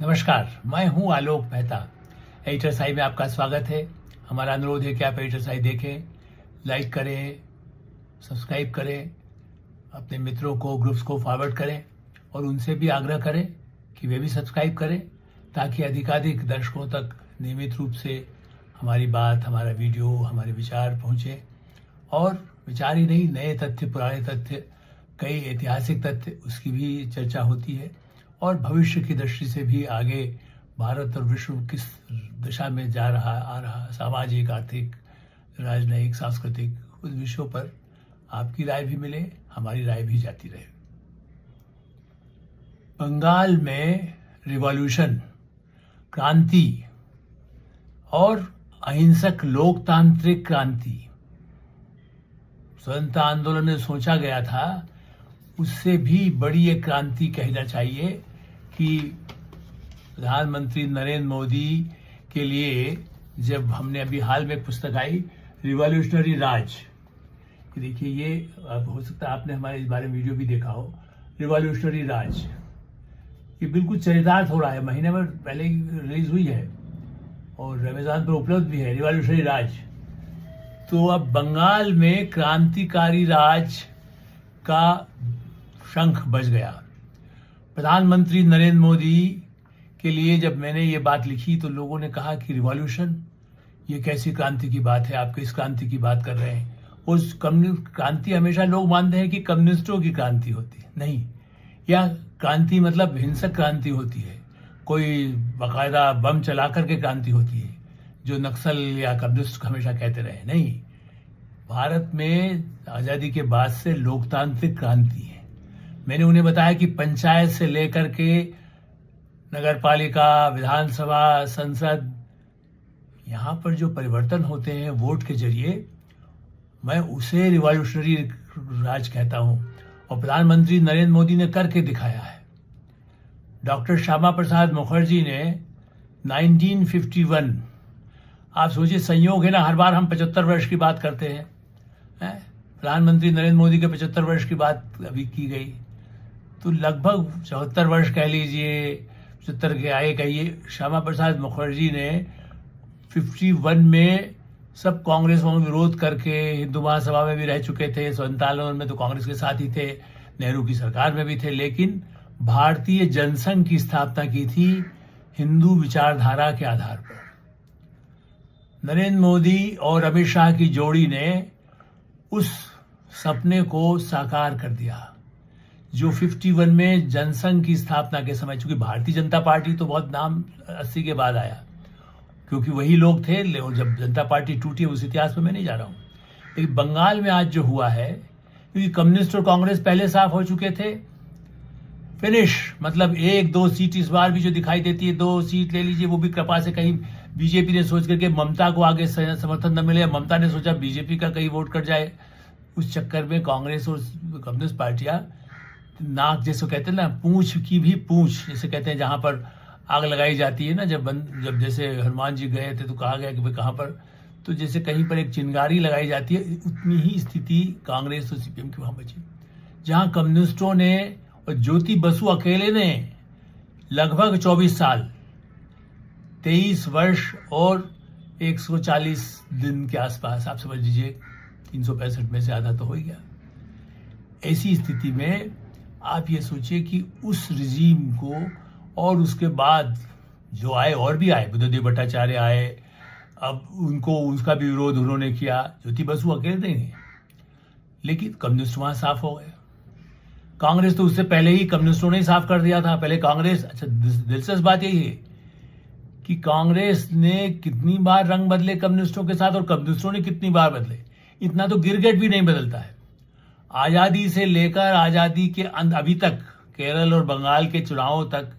नमस्कार, मैं हूं आलोक मेहता। एडिटर साई में आपका स्वागत है। हमारा अनुरोध है कि आप एडिटर साई देखें, लाइक करें, सब्सक्राइब करें, अपने मित्रों को, ग्रुप्स को फॉरवर्ड करें और उनसे भी आग्रह करें कि वे भी सब्सक्राइब करें, ताकि अधिकाधिक दर्शकों तक नियमित रूप से हमारी बात, हमारा वीडियो, हमारे विचार पहुंचे। और विचार ही नहीं, नए तथ्य, पुराने तथ्य, कई ऐतिहासिक तथ्य, उसकी भी चर्चा होती है और भविष्य की दृष्टि से भी आगे भारत और विश्व किस दिशा में जा रहा, आ रहा, सामाजिक, आर्थिक, राजनयिक, सांस्कृतिक, उस विषयों पर आपकी राय भी मिले, हमारी राय भी जाती रहे। बंगाल में रिवॉल्यूशन, क्रांति और अहिंसक लोकतांत्रिक क्रांति, स्वतंत्रता आंदोलन में सोचा गया था, उससे भी बड़ी एक क्रांति कहना चाहिए कि प्रधानमंत्री नरेंद्र मोदी के लिए जब हमने अभी हाल में पुस्तक आई रिवॉल्यूशनरी राज, देखिए ये हो सकता है आपने हमारे इस बारे में वीडियो भी देखा हो। रिवॉल्यूशनरी राज ये बिल्कुल चरितार्थ हो रहा है, महीने भर पहले रिलीज हुई है और अमेज़न पर उपलब्ध भी है रिवॉल्यूशनरी राज। तो अब बंगाल में क्रांतिकारी राज का शंख बज गया। प्रधानमंत्री नरेंद्र मोदी के लिए जब मैंने ये बात लिखी तो लोगों ने कहा कि रिवॉल्यूशन, ये कैसी क्रांति की बात है, आप किस क्रांति की बात कर रहे हैं। उस क्रांति हमेशा लोग मानते हैं कि कम्युनिस्टों की क्रांति होती है, नहीं, यह क्रांति मतलब हिंसक क्रांति होती है, कोई बाकायदा बम चला करके क्रांति होती है जो नक्सल या कम्युनिस्ट हमेशा कहते रहे, नहीं। भारत में आज़ादी के बाद से लोकतांत्रिक क्रांति है। मैंने उन्हें बताया कि पंचायत से लेकर के नगर पालिका, विधानसभा, संसद, यहाँ पर जो परिवर्तन होते हैं वोट के जरिए, मैं उसे रिवॉल्यूशनरी राज कहता हूँ और प्रधानमंत्री नरेंद्र मोदी ने करके दिखाया है। डॉक्टर श्यामा प्रसाद मुखर्जी ने 1951, आप सोचिए, संयोग है ना, हर बार हम 75 वर्ष की बात करते हैं। प्रधानमंत्री नरेंद्र मोदी के 75 वर्ष की बात अभी की गई, तो लगभग 74 वर्ष कह लीजिए, 75 के आए कहिए। श्यामा प्रसाद मुखर्जी ने 51 में सब कांग्रेस में विरोध करके हिंदू महासभा में भी रह चुके थे, स्वतंत्रता आंदोलन में तो कांग्रेस के साथ ही थे, नेहरू की सरकार में भी थे, लेकिन भारतीय जनसंघ की स्थापना की थी हिंदू विचारधारा के आधार पर। नरेंद्र मोदी और अमित शाह की जोड़ी ने उस सपने को साकार कर दिया जो 51 में जनसंघ की स्थापना के समय, चूंकि भारतीय जनता पार्टी तो बहुत नाम 80 के बाद आया, क्योंकि वही लोग थे, जब जनता पार्टी टूटी उस इतिहास में मैं नहीं जा रहा हूं। लेकिन बंगाल में आज जो हुआ है, क्योंकि कम्युनिस्ट और कांग्रेस पहले साफ हो चुके थे, फिनिश, मतलब 1-2 सीट इस बार भी जो दिखाई देती है, 2 सीट ले लीजिए, वो भी कृपा से कहीं बीजेपी ने सोच करके ममता को आगे समर्थन न मिले, ममता ने सोचा बीजेपी का कहीं वोट कट जाए, उस चक्कर में कांग्रेस और कम्युनिस्ट पार्टियां नाक, जैसे कहते हैं ना, पूंछ की भी पूंछ, जैसे कहते हैं जहां पर आग लगाई जाती है ना, जब जैसे हनुमान जी गए थे तो कहा गया कि भाई कहां पर, तो जैसे कहीं पर एक चिंगारी लगाई जाती है, उतनी ही स्थिति कांग्रेस और सीपीएम की वहां बची, जहां कम्युनिस्टों ने और ज्योति बसु अकेले ने लगभग 24 साल, 23 वर्ष और 140 दिन के आसपास, आप समझ लीजिए 365 में से आधा तो हो ही गया। ऐसी स्थिति में आप ये सोचिए कि उस रिजीम को, और उसके बाद जो आए और भी आए, बुद्धदेव भट्टाचार्य आए, अब उनको, उसका भी विरोध उन्होंने किया, ज्योति बसु अकेले नहीं, लेकिन कम्युनिस्ट वहां साफ हो गए। कांग्रेस तो उससे पहले ही कम्युनिस्टों ने साफ कर दिया था, पहले कांग्रेस। अच्छा, दिलचस्प बात यही है कि कांग्रेस ने कितनी बार रंग बदले कम्युनिस्टों के साथ और कम्युनिस्टों ने कितनी बार बदले, इतना तो गिरगिट भी नहीं बदलता है। आजादी से लेकर आजादी के अभी तक, केरल और बंगाल के चुनावों तक,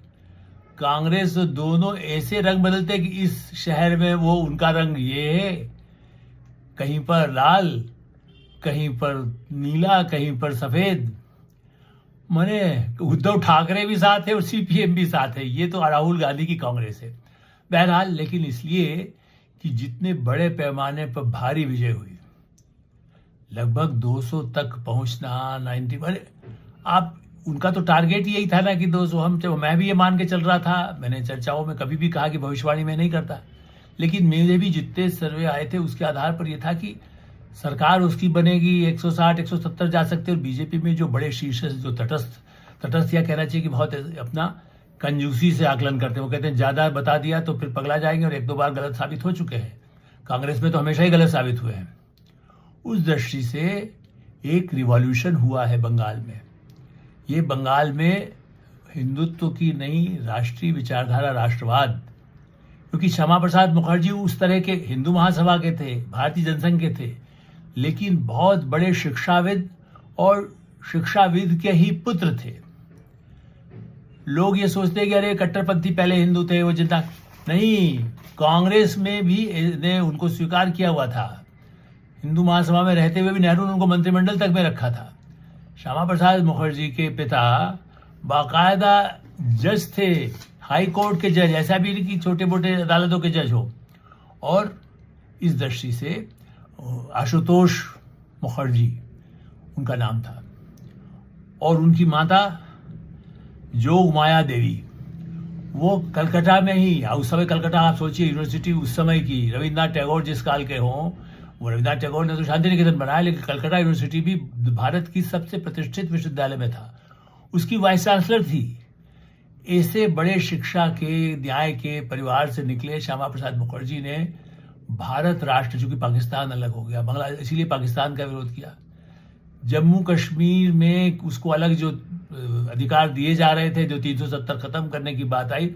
कांग्रेस दोनों ऐसे रंग बदलते कि इस शहर में वो उनका रंग ये है, कहीं पर लाल, कहीं पर नीला, कहीं पर सफेद। माने उद्धव ठाकरे भी साथ है और सीपीएम भी साथ है, ये तो राहुल गांधी की कांग्रेस है। बहरहाल, लेकिन इसलिए कि जितने बड़े पैमाने पर भारी विजय हुई, लगभग 200 तक पहुंचना, 90, आप उनका तो टारगेट यही था ना कि दोस्तों मैं भी ये मान के चल रहा था, मैंने चर्चाओं में कभी भी कहा कि भविष्यवाणी मैं नहीं करता, लेकिन मेरे भी जितने सर्वे आए थे उसके आधार पर यह था कि सरकार उसकी बनेगी 160 170 जा सकते, और बीजेपी में जो बड़े शीर्ष जो तटस्थ या कहना चाहिए कि बहुत अपना कंजूसी से आकलन करते हैं, वो कहते हैं ज़्यादा बता दिया तो फिर पगला जाएंगे, और एक दो बार गलत साबित हो चुके हैं, कांग्रेस में तो हमेशा ही गलत साबित हुए हैं। उस दृष्टि से एक रिवॉल्यूशन हुआ है बंगाल में। ये बंगाल में हिंदुत्व की नई राष्ट्रीय विचारधारा, राष्ट्रवाद, क्योंकि श्यामा प्रसाद मुखर्जी उस तरह के हिंदू महासभा के थे, भारतीय जनसंघ के थे, लेकिन बहुत बड़े शिक्षाविद और शिक्षाविद के ही पुत्र थे। लोग ये सोचते हैं कि अरे कट्टरपंथी पहले हिंदू थे, वो जितना नहीं, कांग्रेस में भी ने उनको स्वीकार किया हुआ था। हिंदू महासभा में रहते हुए भी नेहरू ने उनको मंत्रिमंडल तक में रखा था। श्यामा प्रसाद मुखर्जी के पिता बाकायदा जज थे, हाई कोर्ट के जज, ऐसा भी नहीं कि छोटे मोटे अदालतों के जज हो। और इस दृष्टि से आशुतोष मुखर्जी उनका नाम था, और उनकी माता जोग माया देवी, वो कलकत्ता में ही, उस समय कलकत्ता आप सोचिए यूनिवर्सिटी उस समय की, रविन्द्रनाथ टैगोर जिस काल के हों, वो रविन्द्रनाथ टैगोर ने तो शांति निकेतन बनाया, लेकिन कलकत्ता यूनिवर्सिटी भी भारत की सबसे प्रतिष्ठित विश्वविद्यालय में था, उसकी वाइस चांसलर थी। ऐसे बड़े शिक्षा के, न्याय के परिवार से निकले श्यामा प्रसाद मुखर्जी ने भारत राष्ट्र, चूंकि पाकिस्तान अलग हो गया, बांग्लादेश, इसीलिए पाकिस्तान का विरोध किया। जम्मू कश्मीर में उसको अलग जो अधिकार दिए जा रहे थे, जो 370 खत्म करने की बात आई,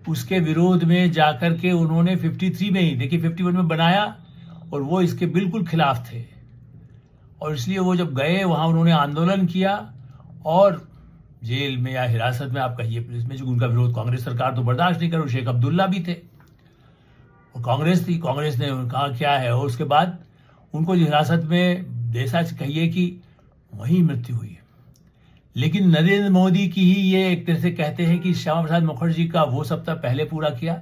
उसके विरोध में जाकर के उन्होंने 53 में ही, देखिए 51 में बनाया, और वो इसके बिल्कुल खिलाफ थे। और इसलिए वो जब गए वहां उन्होंने आंदोलन किया, और जेल में या हिरासत में आप कहिए, पुलिस में, जो उनका विरोध कांग्रेस सरकार तो बर्दाश्त नहीं कर, शेख अब्दुल्ला भी थे, और कांग्रेस थी, कांग्रेस ने कहा क्या है, और उसके बाद उनको हिरासत में जैसा कहिए कि वहीं मृत्यु हुई। लेकिन नरेंद्र मोदी की ही ये एक तरह से कहते हैं कि श्यामा प्रसाद मुखर्जी का वो सप्ताह पहले पूरा किया,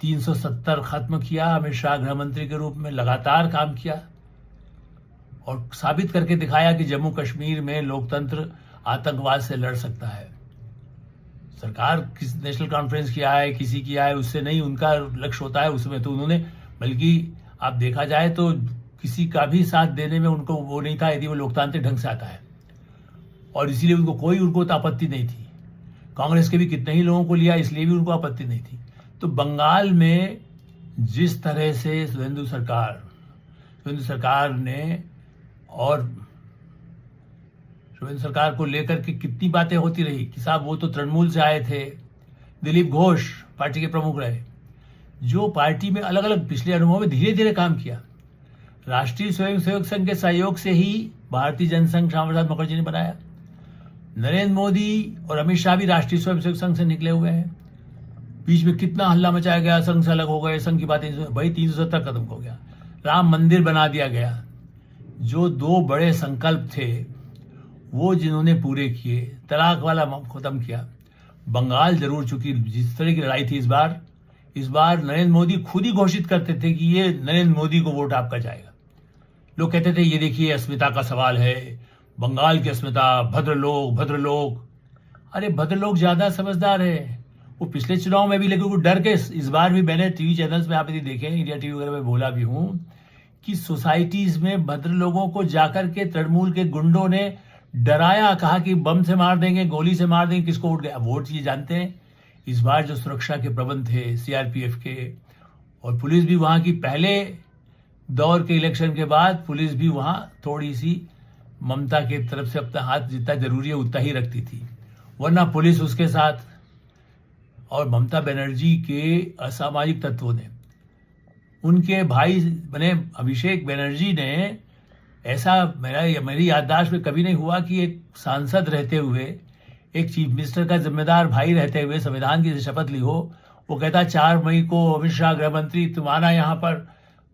370 खत्म किया, अमित शाह गृह मंत्री के रूप में लगातार काम किया, और साबित करके दिखाया कि जम्मू कश्मीर में लोकतंत्र आतंकवाद से लड़ सकता है। सरकार किस नेशनल कॉन्फ्रेंस किया है, किसी किया है, उससे नहीं, उनका लक्ष्य होता है उसमें, तो उन्होंने, बल्कि आप देखा जाए तो किसी का भी साथ देने में उनको वो नहीं था, यदि वो लोकतांत्रिक ढंग से आता है, और इसीलिए उनको तो आपत्ति नहीं थी। कांग्रेस के भी कितने ही लोगों को लिया, इसलिए भी उनको आपत्ति नहीं थी। तो बंगाल में जिस तरह से सुवेंदु सरकार ने, और सुवेंदु सरकार को लेकर के कितनी बातें होती रही कि साहब वो तो तृणमूल से आए थे, दिलीप घोष पार्टी के प्रमुख रहे, जो पार्टी में अलग अलग पिछले अनुभव में धीरे धीरे काम किया। राष्ट्रीय स्वयंसेवक संघ के सहयोग से ही भारतीय जनसंघ श्यामा प्रसाद मुखर्जी ने बनाया। नरेंद्र मोदी और अमित शाह भी राष्ट्रीय स्वयंसेवक संघ से निकले हुए हैं। बीच में कितना हल्ला मचाया गया, संघ से अलग हो गए, संघ की बातें, भाई 370 खत्म हो गया, राम मंदिर बना दिया गया। जो दो बड़े संकल्प थे वो जिन्होंने पूरे किए, तलाक वाला खत्म किया। बंगाल जरूर, चूंकि जिस तरह की लड़ाई थी इस बार नरेंद्र मोदी खुद ही घोषित करते थे कि ये नरेंद्र मोदी को वोट आपका जाएगा। लोग कहते थे ये देखिए अस्मिता का सवाल है, बंगाल की अस्मिता, भद्रलोक। अरे भद्रलोक ज्यादा समझदार है, वो पिछले चुनाव में भी, लेकिन वो डर के, इस बार भी मैंने टीवी चैनल्स में आप यदि देखें, इंडिया टीवी वगैरह में बोला भी हूं कि सोसाइटीज में भद्र लोगों को जाकर के तृणमूल के गुंडों ने डराया, कहा कि बम से मार देंगे, गोली से मार देंगे, किसको वोट गया। वोट ये जानते हैं, इस बार जो सुरक्षा के प्रबंध थे सीआरपीएफ के, और पुलिस भी वहां की, पहले दौर के इलेक्शन के बाद पुलिस भी वहां थोड़ी सी ममता की तरफ से अपना हाथ जितना जरूरी है उतना ही रखती थी, वरना पुलिस उसके साथ। और ममता बनर्जी के असामाजिक तत्वों ने, उनके भाई बने अभिषेक बनर्जी ने, ऐसा मेरी याददाश्त में कभी नहीं हुआ कि एक सांसद रहते हुए, एक चीफ मिनिस्टर का जिम्मेदार भाई रहते हुए संविधान की शपथ ली हो। वो कहता 4 मई को अमित शाह गृह मंत्री, तुम आना यहाँ पर,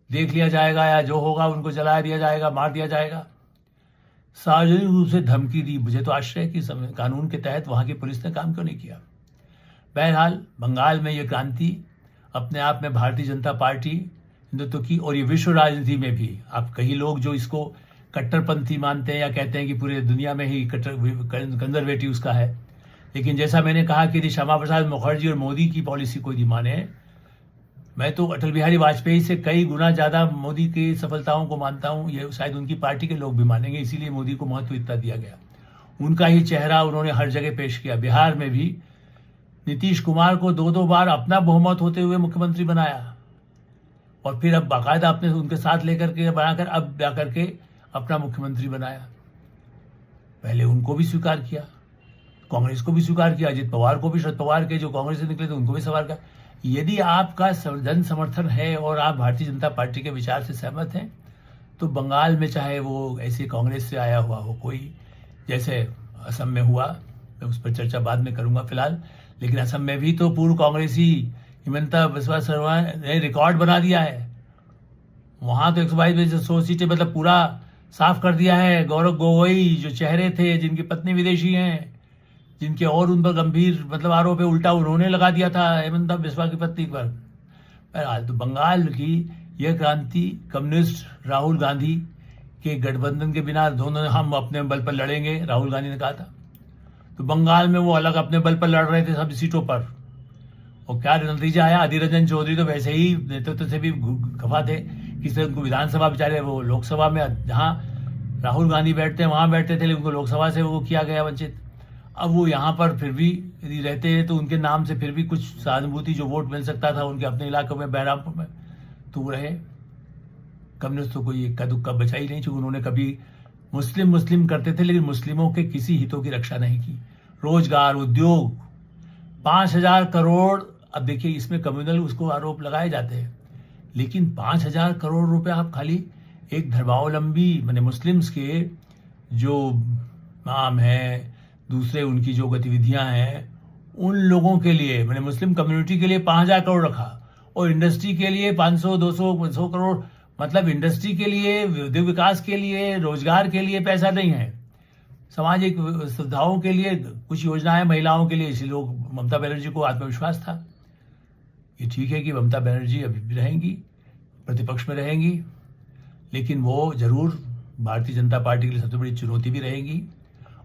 देख लिया जाएगा, या जो होगा उनको जला दिया जाएगा, मार दिया जाएगा। सार्वजनिक रूप से धमकी दी। मुझे तो आश्चर्य है कि कानून के तहत वहां की पुलिस ने काम क्यों नहीं किया। बहरहाल बंगाल में ये क्रांति अपने आप में भारतीय जनता पार्टी हिंदुत्व की, और ये विश्व राजनीति में भी, आप कई लोग जो इसको कट्टरपंथी मानते हैं या कहते हैं कि पूरे दुनिया में ही कंजर्वेटिव उसका है। लेकिन जैसा मैंने कहा कि यदि श्यामा प्रसाद मुखर्जी और मोदी की पॉलिसी को यदि माने, मैं तो अटल बिहारी वाजपेयी से कई गुना ज़्यादा मोदी की सफलताओं को मानता हूँ। ये शायद उनकी पार्टी के लोग भी मानेंगे, इसीलिए मोदी को महत्व इतना दिया गया। उनका ही चेहरा उन्होंने हर जगह पेश किया। बिहार में भी नीतीश कुमार को 2-2 बार अपना बहुमत होते हुए मुख्यमंत्री बनाया, और फिर अब बाकायदा अपने उनके साथ लेकर के बनाकर अब जाकर के अपना मुख्यमंत्री बनाया। पहले उनको भी स्वीकार किया, कांग्रेस को भी स्वीकार किया, अजित पवार को भी, शरद पवार के जो कांग्रेस से निकले थे उनको भी स्वीकार किया। यदि आपका जन समर्थन है और आप भारतीय जनता पार्टी के विचार से सहमत हैं, तो बंगाल में चाहे वो ऐसे कांग्रेस से आया हुआ हो कोई, जैसे असम में हुआ, मैं उस पर चर्चा बाद में करूंगा फिलहाल, लेकिन असम में भी तो पूर्व कांग्रेसी हिमंता बिस्वा शर्मा ने रिकॉर्ड बना दिया है। वहां तो 122 सीटें मतलब पूरा साफ कर दिया है। गौरव गोगोई जो चेहरे थे, जिनकी पत्नी विदेशी हैं, जिनके और उन पर गंभीर मतलब आरोप है, उल्टा उन्होंने लगा दिया था हेमंता बिस्वा की पत्नी पर। बहरहाल तो बंगाल की यह क्रांति कम्युनिस्ट राहुल गांधी के गठबंधन के बिना, दोनों हम अपने बल पर लड़ेंगे, राहुल गांधी ने कहा था। तो बंगाल में वो अलग अपने बल पर लड़ रहे थे सब सीटों पर, और क्या नतीजा आया? अधीर रंजन चौधरी तो वैसे ही नेतृत्व से भी खफा थे, किसी उनको विधानसभा बेचारे, वो लोकसभा में जहाँ राहुल गांधी बैठते हैं वहां बैठते थे, लेकिन उनको लोकसभा से वो किया गया वंचित। अब वो यहाँ पर फिर भी यदि रहते हैं तो उनके नाम से फिर भी कुछ सहानुभूति जो वोट मिल सकता था उनके अपने इलाकों में, बहरामपुर में, तो वो रहे। कम्युनिस्ट तो कोई इक्का दुक्का बचा ही नहीं, क्योंकि उन्होंने कभी मुस्लिम करते थे, लेकिन मुस्लिमों के किसी हितों की रक्षा नहीं की। रोजगार, उद्योग, 5,000 करोड़, अब देखिए इसमें कम्युनल उसको आरोप लगाए जाते हैं, लेकिन 5,000 करोड़ रुपए आप खाली एक धर्मावलंबी माने मुस्लिम्स के जो नाम है, दूसरे उनकी जो गतिविधियां हैं, उन लोगों के लिए मैंने मुस्लिम कम्युनिटी के लिए 5,000 करोड़ रखा, और इंडस्ट्री के लिए 500, 200, 100 करोड़, मतलब इंडस्ट्री के लिए, उद्योग विकास के लिए, रोजगार के लिए पैसा नहीं है। सामाजिक सुविधाओं के लिए कुछ योजनाएं महिलाओं के लिए, इसलिए लोग, ममता बनर्जी को आत्मविश्वास था। ये ठीक है कि ममता बनर्जी अभी भी रहेंगी, प्रतिपक्ष में रहेंगी, लेकिन वो जरूर भारतीय जनता पार्टी के लिए सबसे बड़ी चुनौती भी रहेंगी।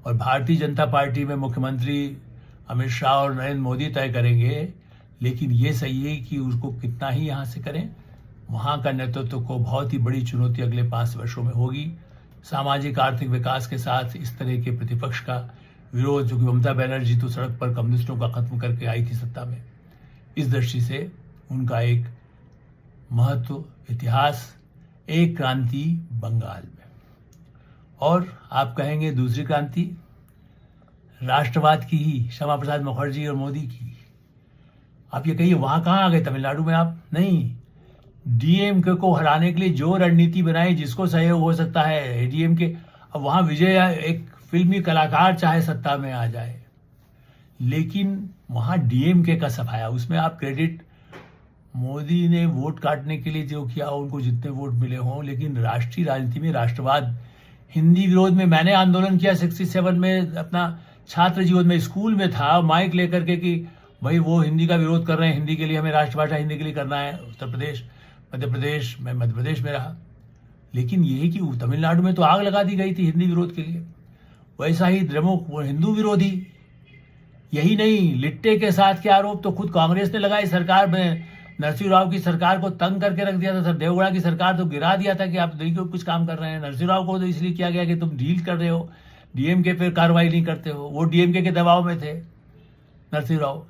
और भारतीय जनता पार्टी में मुख्यमंत्री अमित शाह और नरेंद्र मोदी तय करेंगे, लेकिन ये सही है कि उसको कितना ही यहाँ से करें, वहाँ का नेतृत्व को बहुत ही बड़ी चुनौती अगले 5 वर्षों में होगी। सामाजिक आर्थिक विकास के साथ इस तरह के प्रतिपक्ष का विरोध, जो कि ममता बनर्जी तो सड़क पर कम्युनिस्टों का खत्म करके आई थी सत्ता में, इस दृष्टि से उनका एक महत्व, इतिहास, एक क्रांति बंगाल में। और आप कहेंगे दूसरी क्रांति राष्ट्रवाद की ही, श्यामा प्रसाद मुखर्जी और मोदी की। आप ये कहिए वहां कहाँ आ गए, तमिलनाडु में आप? नहीं, डीएमके को हराने के लिए जो रणनीति बनाई, जिसको सहयोग हो सकता है डीएमके, अब वहां विजय एक फिल्मी कलाकार चाहे सत्ता में आ जाए, लेकिन वहां डीएमके का सफाया, उसमें आप क्रेडिट मोदी ने वोट काटने के लिए जो किया, उनको जितने वोट मिले हों, लेकिन राष्ट्रीय राजनीति में राष्ट्रवाद, हिंदी विरोध में मैंने आंदोलन किया 67 में, अपना छात्र जीवन में, स्कूल में था, माइक लेकर के कि भाई वो हिंदी का विरोध कर रहे हैं, हिंदी के लिए हमें राष्ट्रभाषा हिंदी के लिए करना है। उत्तर प्रदेश, मध्य प्रदेश, मैं मध्य प्रदेश में रहा, लेकिन यही कि तमिलनाडु में तो आग लगा दी गई थी हिंदी विरोध के लिए। वैसा ही द्रमुक हिंदू विरोधी, यही नहीं, लिट्टे के साथ के आरोप तो खुद कांग्रेस ने लगाई। सरकार में नरसिंह राव की सरकार को तंग करके रख दिया था, सर देवगौड़ा की सरकार तो गिरा दिया था कि आप देखिए कुछ काम कर रहे हैं। नरसिंह राव को तो इसलिए किया गया कि तुम डील कर रहे हो, डीएमके पे कार्रवाई नहीं करते हो, वो डीएमके के दबाव में थे नरसिंह राव।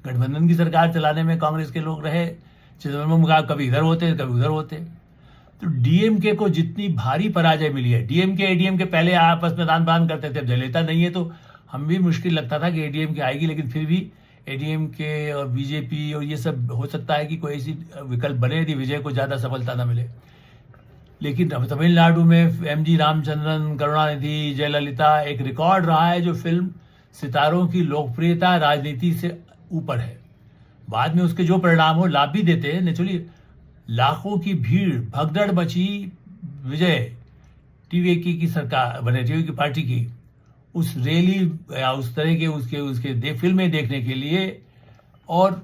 गठबंधन की सरकार चलाने में कांग्रेस के लोग रहे, चिदम्बरम का कभी इधर होते कभी उधर होते। तो डीएमके को जितनी भारी पराजय मिली है, डीएमके एडीएमके पहले आपस में दान बान करते थे, अब जयललिता नहीं है तो हम भी मुश्किल लगता था कि एडीएमके आएगी, लेकिन फिर भी एडीएमके और बीजेपी और ये सब हो सकता है कि कोई ऐसी विकल्प बने यदि विजय को ज्यादा सफलता न मिले। लेकिन अब तमिलनाडु में एमजी रामचंद्रन, करुणानिधि, जयललिता एक रिकॉर्ड रहा है जो फिल्म सितारों की लोकप्रियता राजनीति से ऊपर है। बाद में उसके जो परिणाम हो लाभ भी देते हैं। नेचुरली लाखों की भीड़, भगदड़ मची विजय टीवी की सरकार बने, टीवी की पार्टी की उस रैली या उस तरह के उसके फिल्में देखने के लिए। और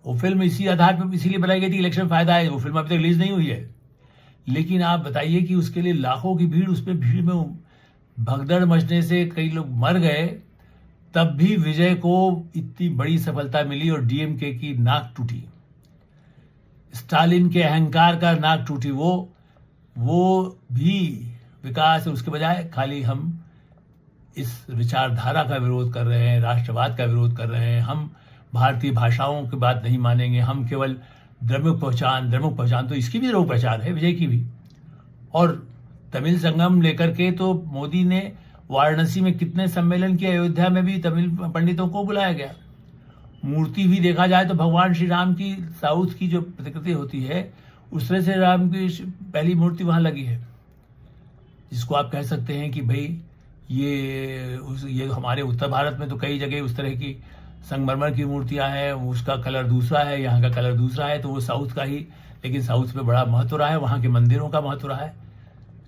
वो फिल्म इसी आधार पर इसीलिए बनाई गई थी, इलेक्शन फायदा है। वो फिल्म अभी तक रिलीज नहीं हुई है, लेकिन आप बताइए कि उसके लिए लाखों की भीड़, उसमें भीड़ में भगदड़ मचने से कई लोग मर गए, तब भी विजय को इतनी बड़ी सफलता मिली और डीएमके की नाक टूटी, स्टालिन के अहंकार का नाक टूटी। वो भी विकास है, उसके बजाय खाली हम इस विचारधारा का विरोध कर रहे हैं, राष्ट्रवाद का विरोध कर रहे हैं, हम भारतीय भाषाओं की बात नहीं मानेंगे, हम केवल द्रमुक पहचान तो इसकी भी रोग पहचान है, विजय की भी। और तमिल संगम लेकर के तो मोदी ने वाराणसी में कितने सम्मेलन किए, अयोध्या में भी तमिल पंडितों को बुलाया गया। मूर्ति भी देखा जाए तो भगवान श्री राम की साउथ की जो प्रतिकृति होती है, उस तरह से राम की पहली मूर्ति वहां लगी है, जिसको आप कह सकते हैं कि भाई ये हमारे उत्तर भारत में तो कई जगह उस तरह की संगमरमर की मूर्तियां हैं, उसका कलर दूसरा है, यहाँ का कलर दूसरा है, तो वो साउथ का ही, लेकिन साउथ में बड़ा महत्व रहा है, वहाँ के मंदिरों का महत्व रहा है।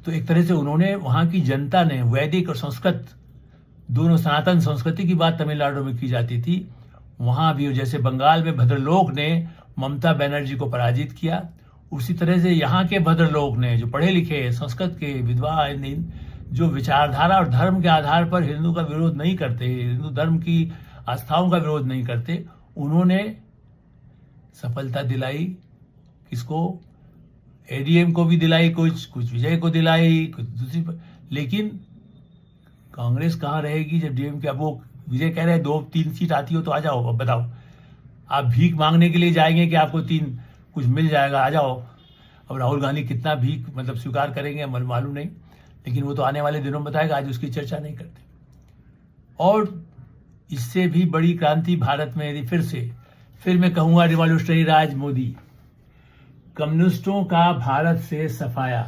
तो एक तरह से उन्होंने, वहाँ की जनता ने, वैदिक और संस्कृत दोनों सनातन संस्कृति की बात तमिलनाडु में की जाती थी, वहाँ भी, जैसे बंगाल में भद्रलोक ने ममता बनर्जी को पराजित किया, उसी तरह से यहाँ के भद्रलोक ने, जो पढ़े लिखे संस्कृत के विद्वान, जो विचारधारा और धर्म के आधार पर हिंदू का विरोध नहीं करते, हिंदू धर्म की आस्थाओं का विरोध नहीं करते, उन्होंने सफलता दिलाई। किसको? एडीएम को भी दिलाई, कुछ विजय को दिलाई, कुछ दूसरी, लेकिन कांग्रेस कहाँ रहेगी जब डीएमके, अब वो विजय कह रहे हैं 2-3 सीट आती हो तो आ जाओ, अब बताओ आप भीख मांगने के लिए जाएंगे कि आपको 3 कुछ मिल जाएगा, आ जाओ। अब राहुल गांधी कितना भीख मतलब स्वीकार करेंगे मालूम नहीं, लेकिन वो तो आने वाले दिनों में बताएगा, आज उसकी चर्चा नहीं करते। और इससे भी बड़ी क्रांति भारत में, यदि फिर मैं कहूंगा रिवॉल्यूशनरी राज मोदी, कम्युनिस्टों का भारत से सफाया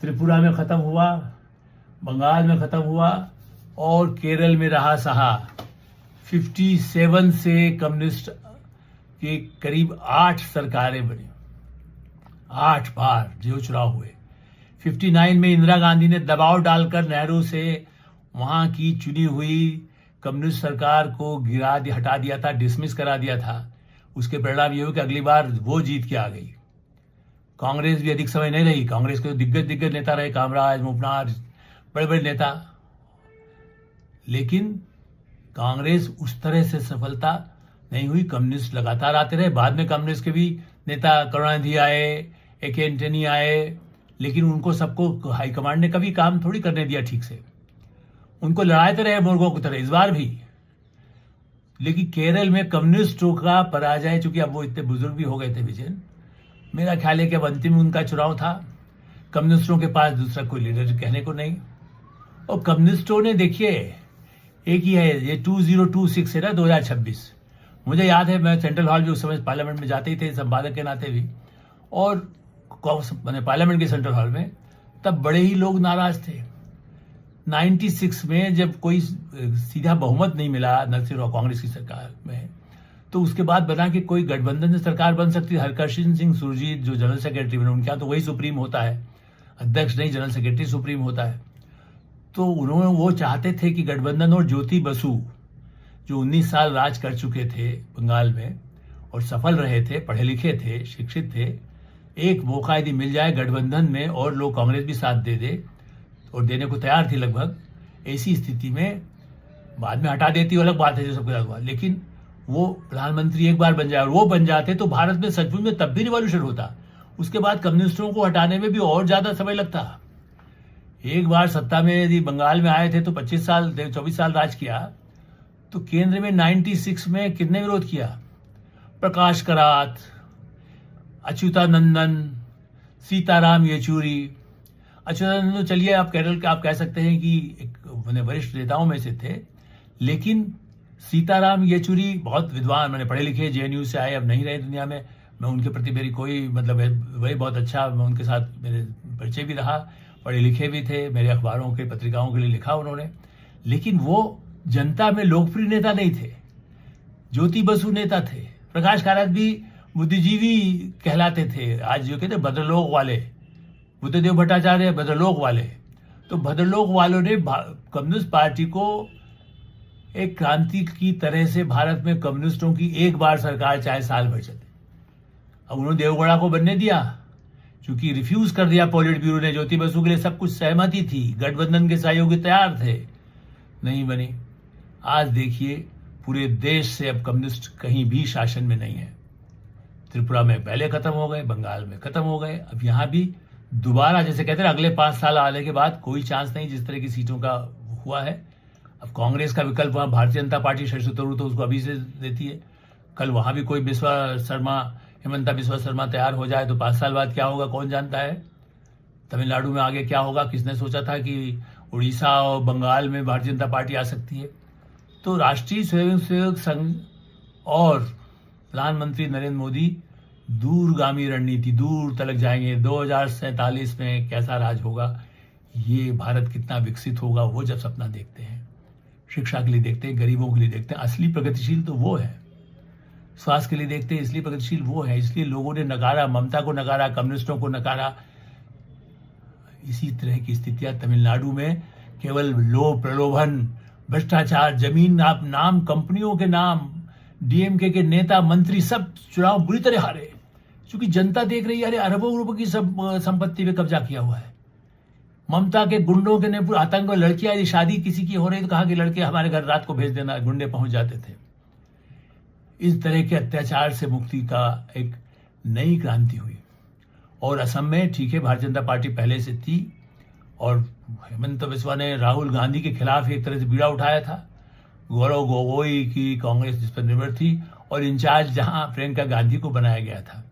त्रिपुरा में खत्म हुआ, बंगाल में खत्म हुआ और केरल में रहा सहा। 57 से कम्युनिस्ट के करीब 8 सरकारें बनी, 8 बार जो चुनाव हुए। 59 में इंदिरा गांधी ने दबाव डालकर नेहरू से वहां की चुनी हुई कम्युनिस्ट सरकार को हटा दिया था, डिसमिस करा दिया था। उसके परिणाम ये हुए कि अगली बार वो जीत के आ गई। कांग्रेस भी अधिक समय नहीं रही, कांग्रेस के दिग्गज नेता रहे, कामराज, मुपनार, बड़े बड़े नेता, लेकिन कांग्रेस उस तरह से सफलता नहीं हुई। कम्युनिस्ट लगातार आते रहे, बाद में कम्युनिस्ट के भी नेता करुणानिधि आए, AK एंटनी आए, लेकिन उनको सबको हाईकमांड ने कभी काम थोड़ी करने दिया ठीक से, उनको लड़ाते रहे मुर्गों की तरह, इस बार भी। लेकिन केरल में कम्युनिस्टों का पराजय, चूंकि अब वो इतने बुजुर्ग भी हो गए थे विजयन, मेरा ख्याल है कि अब अंतिम उनका चुनाव था, कम्युनिस्टों के पास दूसरा कोई लीडर कहने को नहीं। और कम्युनिस्टों ने, देखिए एक ही है ये 2026 है ना, 2026, मुझे याद है मैं सेंट्रल हॉल भी उस समय पार्लियामेंट में जाते ही थे, संपादक के नाते भी, और मैंने पार्लियामेंट के सेंट्रल हॉल में, तब बड़े ही लोग नाराज थे। 96 में जब कोई सीधा बहुमत नहीं मिला नरसिंह कांग्रेस की सरकार में, तो उसके बाद बना कि कोई गठबंधन से सरकार बन सकती है। हरकर्षण सिंह सुरजीत जो जनरल सेक्रेटरी बने, उनके यहाँ तो वही सुप्रीम होता है, अध्यक्ष नहीं, जनरल सेक्रेटरी सुप्रीम होता है। तो उन्होंने वो चाहते थे कि गठबंधन, और ज्योति बसु जो 19 साल राज कर चुके थे बंगाल में और सफल रहे थे, पढ़े लिखे थे, शिक्षित थे, एक मौका यदि मिल जाए गठबंधन में और लोग कांग्रेस भी साथ दे दे, और देने को तैयार थी लगभग, ऐसी स्थिति में बाद में हटा देती, अलग बात है जो सबके साथ हुआ, लेकिन वो प्रधानमंत्री एक बार बन जाए और वो बन जाते तो भारत में सचमुच में तब भी रिवॉल्यूशन होता। उसके बाद कम्युनिस्टों को हटाने में भी और ज्यादा समय लगता। एक बार सत्ता में यदि बंगाल में आए थे तो 24 साल राज किया, तो केंद्र में 96 में कितने विरोध किया? प्रकाश करात, अच्युतानंदन, सीताराम येचुरी। अच्युतानंदन चलिए आप केरल के आप कह सकते हैं कि एक वरिष्ठ नेताओं में से थे, लेकिन सीताराम येचुरी बहुत विद्वान, मैंने पढ़े लिखे, JNU से आए, अब नहीं रहे दुनिया में, मैं उनके प्रति मेरी कोई मतलब वही बहुत अच्छा, मैं उनके साथ मेरे परिचय भी रहा, पढ़े लिखे भी थे, मेरे अखबारों के पत्रिकाओं के लिए लिखा उन्होंने, लेकिन वो जनता में लोकप्रिय नेता नहीं थे। ज्योति बसु नेता थे, प्रकाश कारात भी बुद्धिजीवी कहलाते थे, आज जो कहते भद्रलोक वाले, बुद्धदेव भट्टाचार्य भद्रलोक वाले। तो भद्रलोक वालों ने कम्युनिस्ट पार्टी को एक क्रांति की तरह से भारत में कम्युनिस्टों की एक बार सरकार चाहे साल भर चले। अब उन्होंने देवगौड़ा को बनने दिया, चूंकि रिफ्यूज कर दिया पॉलिट ब्यूरो ने, ज्योति बसु के लिए सब कुछ सहमति थी, गठबंधन के सहयोगी तैयार थे, नहीं बनी। आज देखिए पूरे देश से अब कम्युनिस्ट कहीं भी शासन में नहीं है। त्रिपुरा में पहले खत्म हो गए, बंगाल में खत्म हो गए, अब यहां भी दोबारा जैसे कहते हैं अगले 5 साल आने के बाद कोई चांस नहीं, जिस तरह की सीटों का हुआ है। अब कांग्रेस का विकल्प वहां भारतीय जनता पार्टी, शशि थरूर तो उसको अभी से देती है। कल वहां भी कोई हिमंता बिस्वा शर्मा तैयार हो जाए तो 5 साल बाद क्या होगा कौन जानता है। तमिलनाडु में आगे क्या होगा, किसने सोचा था कि उड़ीसा और बंगाल में भारतीय जनता पार्टी आ सकती है। तो राष्ट्रीय स्वयंसेवक संघ और प्रधानमंत्री नरेंद्र मोदी दूरगामी रणनीति, दूर तलक जाएंगे। 2047 में कैसा राज होगा, ये भारत कितना विकसित होगा, वो जब सपना देखते हैं, शिक्षा के लिए देखते हैं, गरीबों के लिए देखते हैं, असली प्रगतिशील तो वो है। स्वास्थ्य के लिए देखते हैं, इसलिए प्रगतिशील वो है। इसलिए लोगों ने नकारा, ममता को नकारा, कम्युनिस्टों को नकारा। इसी तरह की स्थितियां तमिलनाडु में केवल लोभ, प्रलोभन, भ्रष्टाचार, जमीन आप नाम, कंपनियों के नाम, डीएमके के नेता मंत्री सब चुनाव बुरी तरह हारे, क्योंकि जनता देख रही है अरे अरबों रुपए की संपत्ति पे कब्जा किया हुआ है। ममता के गुंडों के ने आतंक में लड़कियां, शादी किसी की हो रही तो कहा कि लड़के हमारे घर रात को भेज देना, गुंडे पहुंच जाते थे। इस तरह के अत्याचार से मुक्ति का एक नई क्रांति हुई। और असम में ठीक है भारतीय जनता पार्टी पहले से थी और हेमंत बिस्वा ने राहुल गांधी के खिलाफ एक तरह से बीड़ा उठाया था। गौरव गोगोई की कांग्रेस जिस पर निर्भर थी और इंचार्ज जहां प्रियंका गांधी को बनाया गया था।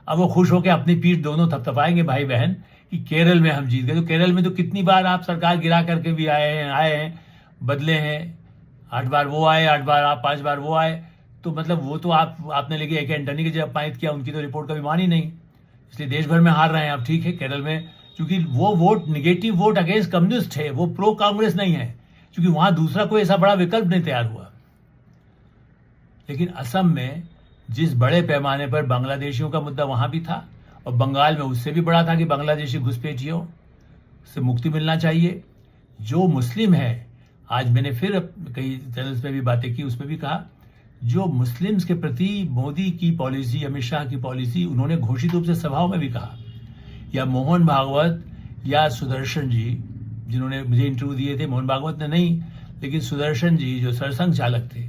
अब वो खुश होकर अपनी पीठ दोनों थपथपाएंगे भाई बहन कि केरल में हम जीत गए। तो केरल में तो कितनी बार आप सरकार गिरा करके भी आए हैं, बदले हैं। 8 बार वो आए, 8 बार आप, 5 बार वो आए। तो मतलब वो तो आपने लेके एक एंटनी के जब अपमानित किया, उनकी तो रिपोर्ट कभी मानी नहीं, इसलिए देश भर में हार रहे हैं आप। ठीक है केरल में, क्योंकि वो vote negative vote against communist है, वो प्रो कांग्रेस नहीं है, क्योंकि वहां दूसरा कोई ऐसा बड़ा विकल्प नहीं तैयार हुआ। लेकिन असम में जिस बड़े पैमाने पर बांग्लादेशियों का मुद्दा वहां भी था और बंगाल में उससे भी बड़ा था कि बांग्लादेशी घुसपैठियों से मुक्ति मिलना चाहिए। जो मुस्लिम है, आज मैंने फिर कई चैनल्स में भी बातें की, उसमें भी कहा जो मुस्लिम्स के प्रति मोदी की पॉलिसी, अमित शाह की पॉलिसी, उन्होंने घोषित रूप से सभाओं में भी कहा, या मोहन भागवत या सुदर्शन जी जिन्होंने मुझे इंटरव्यू दिए थे, मोहन भागवत ने नहीं लेकिन सुदर्शन जी जो सरसंघ चालक थे,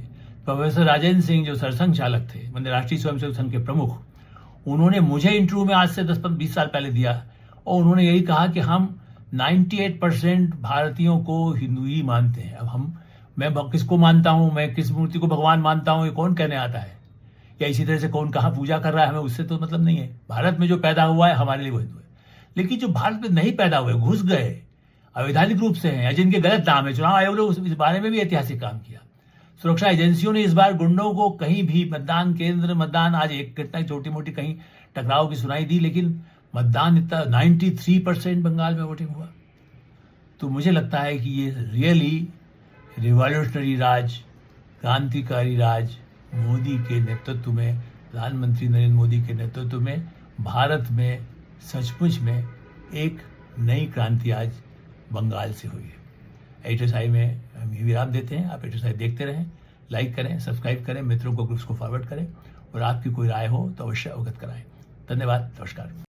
प्रोफेसर राजेंद्र सिंह जो सरसंघ चालक थे, मतलब राष्ट्रीय स्वयंसेवक संघ के प्रमुख, उन्होंने मुझे इंटरव्यू में आज से 10-20 साल पहले दिया और उन्होंने यही कहा कि हम 98% भारतीयों को हिंदू ही मानते हैं। अब मैं किसको मानता हूं, मैं किस मूर्ति को भगवान मानता हूं, ये कौन कहने आता है, या इसी तरह से कौन कहाँ पूजा कर रहा है, हमें उससे तो मतलब नहीं है। भारत में जो पैदा हुआ है हमारे लिए वो हिंदू है। लेकिन जो भारत में नहीं पैदा हुए, घुस गए, अवैधानिक रूप से हैं, या जिनके गलत नाम है, चुनाव आयोग ने इस बारे में भी ऐतिहासिक काम किया। सुरक्षा एजेंसियों ने इस बार गुंडों को कहीं भी मतदान केंद्र, मतदान, आज एक घटना छोटी मोटी कहीं टकराव की सुनाई दी, लेकिन मतदान इतना 93% बंगाल में वोटिंग हुआ। तो मुझे लगता है कि ये रियली रिवॉल्यूशनरी राज, क्रांतिकारी राज मोदी के नेतृत्व में, प्रधानमंत्री नरेंद्र मोदी के नेतृत्व में भारत में सचमुच में एक नई क्रांति आज बंगाल से हुई है। एडिटर्स में हम विराम देते हैं। आप एडिटर्स देखते रहें, लाइक करें, सब्सक्राइब करें, मित्रों को, ग्रुप्स को फॉरवर्ड करें और आपकी कोई राय हो तो अवश्य अवगत कराएं। धन्यवाद, नमस्कार।